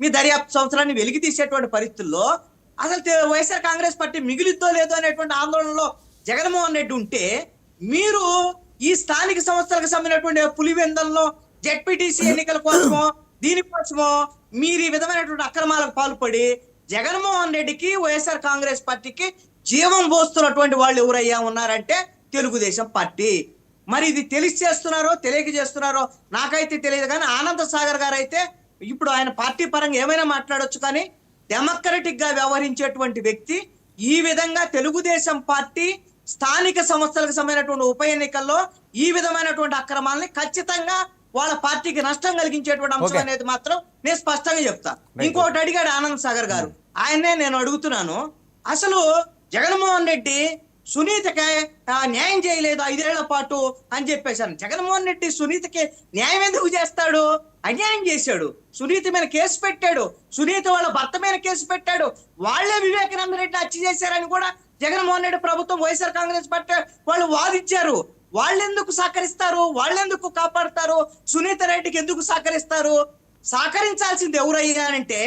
మీ దర్యాప్తు సంవత్సరాన్ని వెలికి తీసేటువంటి పరిస్థితుల్లో అసలు వైఎస్ఆర్ కాంగ్రెస్ పార్టీ మిగిలిద్దో లేదో అనేటువంటి ఆందోళనలో జగన్మోహన్ రెడ్డి ఉంటే, మీరు ఈ స్థానిక సంస్థలకు సంబంధించినటువంటి పులివెందల్లో జెడ్పీటీసీ ఎన్నికల కోసమో దీనికోసమో మీరు ఈ విధమైనటువంటి అక్రమాలకు పాల్పడి జగన్మోహన్ రెడ్డికి వైఎస్ఆర్ కాంగ్రెస్ పార్టీకి జీవం పోస్తున్నటువంటి వాళ్ళు ఎవరయ్యా ఉన్నారంటే తెలుగుదేశం పార్టీ. మరి ఇది తెలిసి చేస్తున్నారో తెలియక చేస్తున్నారో నాకైతే తెలియదు, కానీ ఆనంద సాగర్ గారు అయితే ఇప్పుడు ఆయన పార్టీ పరంగా ఏమైనా మాట్లాడొచ్చు, కానీ డెమోక్రటిక్ గా వ్యవహరించేటువంటి వ్యక్తి ఈ విధంగా తెలుగుదేశం పార్టీ స్థానిక సంస్థలకు సంబంధించినటువంటి ఉప ఎన్నికల్లో ఈ విధమైనటువంటి అక్రమాలని ఖచ్చితంగా వాళ్ళ పార్టీకి నష్టం కలిగించేటువంటి అంశం అనేది మాత్రం నేను స్పష్టంగా చెప్తా. ఇంకొకటి అడిగాడు ఆనంద్ సాగర్ గారు, ఆయన్నే నేను అడుగుతున్నాను, అసలు జగన్మోహన్ రెడ్డి సునీతకి న్యాయం చేయలేదు 5 ఏళ్ల పాటు అని చెప్పేశాను. జగన్మోహన్ రెడ్డి సునీతకి న్యాయం ఎందుకు చేస్తాడు? అన్యాయం చేశాడు. సునీత మీద కేసు పెట్టాడు, సునీత వాళ్ళ భర్త మీద కేసు పెట్టాడు. వాళ్లే వివేకానంద రెడ్డి హత్య చేశారని కూడా జగన్మోహన్ రెడ్డి ప్రభుత్వం వైఎస్ఆర్ కాంగ్రెస్ పార్టీ వాళ్ళు వాదించారు. వాళ్ళెందుకు సహకరిస్తారు? వాళ్ళెందుకు కాపాడతారు? సునీత రెడ్డికి ఎందుకు సహకరిస్తారు? సహకరించాల్సింది ఎవరయ్యా అంటే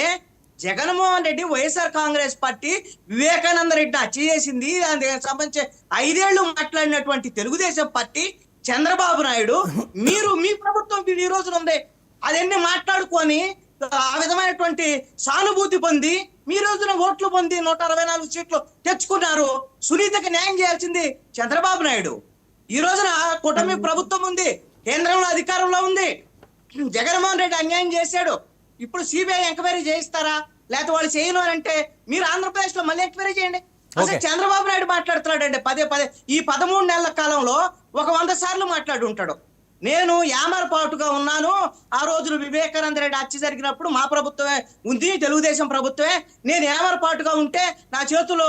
జగన్మోహన్ రెడ్డి వైఎస్ఆర్ కాంగ్రెస్ పార్టీ వివేకానంద రెడ్డిని హత్య చేసింది, దానికి సంబంధించి 5 ఏళ్లు మాట్లాడినటువంటి తెలుగుదేశం పార్టీ చంద్రబాబు నాయుడు, మీరు మీ ప్రభుత్వం ఈ రోజున ఉంది అదన్నీ మాట్లాడుకొని ఆ విధమైనటువంటి సానుభూతి పొంది మీ రోజున ఓట్లు పొంది 164 సీట్లు తెచ్చుకున్నారు. సునీతకి న్యాయం చేయాల్సింది చంద్రబాబు నాయుడు. ఈ రోజున కూటమి ప్రభుత్వం ఉంది, కేంద్రంలో అధికారంలో ఉంది. జగన్మోహన్ రెడ్డి అన్యాయం చేశాడు. ఇప్పుడు సిబిఐ ఎంక్వైరీ చేయిస్తారా? లేకపోతే వాళ్ళు చేయను అంటే మీరు ఆంధ్రప్రదేశ్ లో మళ్ళీ ఎంక్వైరీ చేయండి. అసలు చంద్రబాబు నాయుడు మాట్లాడుతున్నాడండి పదే ఈ 13 నెలల కాలంలో 100 సార్లు మాట్లాడి ఉంటాడు. నేను యామరపాటుగా ఉన్నాను, ఆ రోజున వివేకానంద రెడ్డి హత్య జరిగినప్పుడు మా ప్రభుత్వమే ఉంది, తెలుగుదేశం ప్రభుత్వమే, నేను యామరపాటుగా ఉంటే నా చేతిలో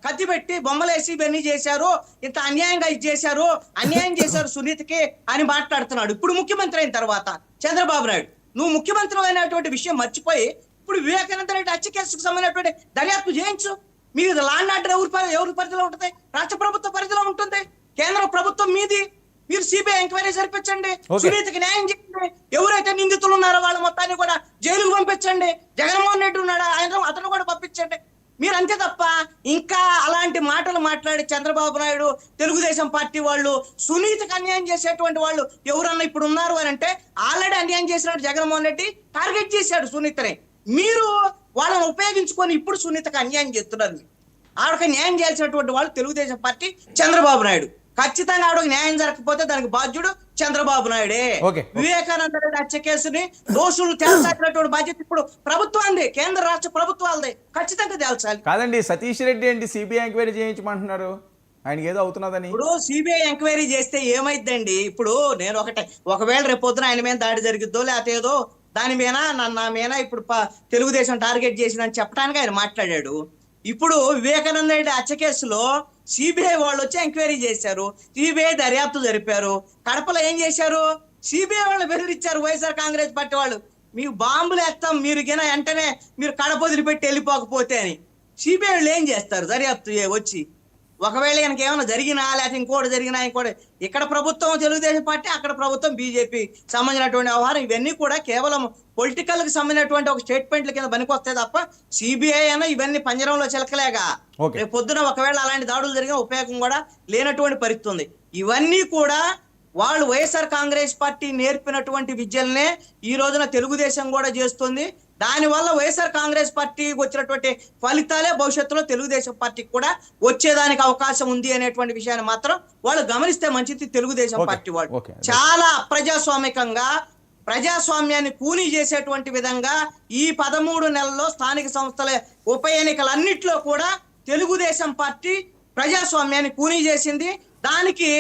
కత్తి పెట్టి బొమ్మలేసి ఇవన్నీ చేశారు, ఇంత అన్యాయంగా ఇది చేశారు, అన్యాయం చేశారు సునీతకి అని మాట్లాడుతున్నాడు. ఇప్పుడు ముఖ్యమంత్రి అయిన తర్వాత చంద్రబాబు నాయుడు, నువ్వు ముఖ్యమంత్రి అయినటువంటి విషయం మర్చిపోయి ఇప్పుడు వివేకానంద రెడ్డి హత్య కేసుకు సంబంధించినటువంటి దర్యాప్తు చేయించు. మీరు లాండ్ ఆర్డర్ ఎవరి పరిధిలో ఉంటుంది? రాష్ట్ర ప్రభుత్వ పరిధిలో ఉంటుంది, కేంద్ర ప్రభుత్వం మీది. మీరు సిబిఐ ఎంక్వైరీ జరిపించండి, సునీతకి న్యాయం చేయండి, ఎవరైతే నిందితులు ఉన్నారో వాళ్ళ మొత్తాన్ని కూడా జైలుకు పంపించండి. జగన్మోహన్ రెడ్డి ఉన్నాడా, అతను కూడా పంపించండి. మీరు అంతే తప్ప ఇంకా అలాంటి మాటలు మాట్లాడి చంద్రబాబు నాయుడు తెలుగుదేశం పార్టీ వాళ్ళు సునీతకు అన్యాయం చేసేటువంటి వాళ్ళు ఎవరన్నా ఇప్పుడు ఉన్నారు అని అంటే, ఆల్రెడీ అన్యాయం చేసినట్టు జగన్మోహన్ రెడ్డి టార్గెట్ చేశాడు సునీతని. మీరు వాళ్ళని ఉపయోగించుకొని ఇప్పుడు సునీతకు అన్యాయం చేస్తున్నారు. ఆవిడకి న్యాయం చేయాల్సినటువంటి వాళ్ళు తెలుగుదేశం పార్టీ, చంద్రబాబు నాయుడు. ఖచ్చితంగా ఆవిడకి న్యాయం జరగకపోతే దానికి బాధ్యుడు చంద్రబాబు నాయుడే. వివేకానంద రెడ్డి హత్య కేసుని దోషులు తేల్చాల్సినటువంటి బాధ్యత ఇప్పుడు ప్రభుత్వాన్ని, కేంద్ర రాష్ట్ర ప్రభుత్వాలదే, ఖచ్చితంగా తేల్చాలి. కాదండి, సతీష్ రెడ్డి ఏంటి సిబిఐ ఎంక్వైరీ చేయించమంటున్నారు? ఆయనకి ఏదో అవుతున్నదని. ఇప్పుడు సిబిఐ ఎంక్వైరీ చేస్తే ఏమైందండి? ఇప్పుడు నేను ఒకవేళ రేపొద్దున ఆయన మీద దాడి జరిగిద్దో లేకపోతే ఏదో దాని మీద నా మీద ఇప్పుడు తెలుగుదేశం టార్గెట్ చేసిందని చెప్పడానికి ఆయన మాట్లాడాడు. ఇప్పుడు వివేకానంద రెడ్డి హత్య కేసులో సిబిఐ వాళ్ళు వచ్చి ఎంక్వైరీ చేశారు, సిబిఐ దర్యాప్తు జరిపారు. కడపలో ఏం చేశారు? సిబిఐ వాళ్ళు బెదిరించారు వైఎస్ఆర్ కాంగ్రెస్ పార్టీ వాళ్ళు, మీకు బాంబులు వేస్తాం మీరు వెంటనే మీరు కడప వదిలిపెట్టి వెళ్ళిపోకపోతే అని. సిబిఐ వాళ్ళు ఏం చేస్తారు? దర్యాప్తు వచ్చి ఒకవేళ ఈయనకి ఏమైనా జరిగినా లేకపోతే ఇంకోటి జరిగినా ఇంకోటి, ఇక్కడ ప్రభుత్వం తెలుగుదేశం పార్టీ, అక్కడ ప్రభుత్వం బీజేపీ సంబంధించినటువంటి వ్యవహారం, ఇవన్నీ కూడా కేవలం పొలిటికల్ కి సంబంధించినటువంటి ఒక స్టేట్మెంట్ల కింద పనికొస్తాయి తప్ప సిబిఐ అయినా ఇవన్నీ పంజరంలో చిలకలేగా. రేపు పొద్దున ఒకవేళ అలాంటి దాడులు జరిగిన ఉపయోగం కూడా లేనటువంటి పరిస్థితి ఉంది. ఇవన్నీ కూడా వాళ్ళు వైఎస్ఆర్ కాంగ్రెస్ పార్టీ నేర్పినటువంటి విద్యలనే ఈ రోజున తెలుగుదేశం కూడా చేస్తుంది. దానివల్ల వైఎస్ఆర్ కాంగ్రెస్ పార్టీకి వచ్చినటువంటి ఫలితాలే భవిష్యత్తులో తెలుగుదేశం పార్టీకి కూడా వచ్చేదానికి అవకాశం ఉంది అనేటువంటి విషయాన్ని మాత్రం వాళ్ళు గమనిస్తే మంచిది. తెలుగుదేశం పార్టీ వాళ్ళు చాలా అప్రజాస్వామికంగా ప్రజాస్వామ్యాన్ని కూనీ చేసేటువంటి విధంగా ఈ 13 నెలల్లో స్థానిక సంస్థల ఉప ఎన్నికలన్నిట్లో కూడా తెలుగుదేశం పార్టీ ప్రజాస్వామ్యాన్ని కూనీ చేసింది. దానికి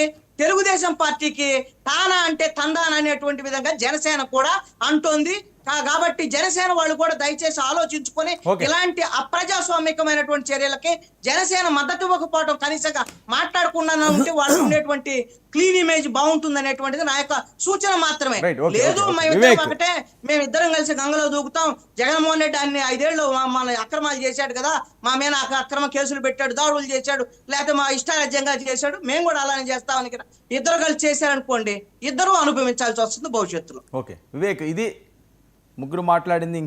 తెలుగుదేశం పార్టీకి తానా అంటే తందాన అనేటువంటి విధంగా జనసేన కూడా అంటోంది. కాబట్టి జనసేన వాళ్ళు కూడా దయచేసి ఆలోచించుకొని ఇలాంటి అప్రజాస్వామికమైనటువంటి చర్యలకి జనసేన మద్దతు ఇవ్వకపోవడం, కనీసంగా మాట్లాడకుండా ఉంటే వాళ్ళు ఉండేటువంటి క్లీన్ ఇమేజ్ బాగుంటుంది అనేటువంటిది నా యొక్క సూచన మాత్రమే. లేదు ఒకటే మేమిద్దరం కలిసి గంగలో దూకుతాం, జగన్మోహన్ రెడ్డి అన్ని 5 ఏళ్ళు మన అక్రమాలు చేశాడు కదా, మా మీద అక్రమ కేసులు పెట్టాడు, దాడులు చేశాడు, లేకపోతే మా ఇష్టారాజ్యంగా చేశాడు, మేము కూడా అలానే చేస్తామని ఇద్దరు కలిసి చేశారనుకోండి, ఇద్దరు అనుభవించాల్సి వస్తుంది భవిష్యత్తులో. ఓకే వివేక్, ఇది ముగ్గురు మాట్లాడింది.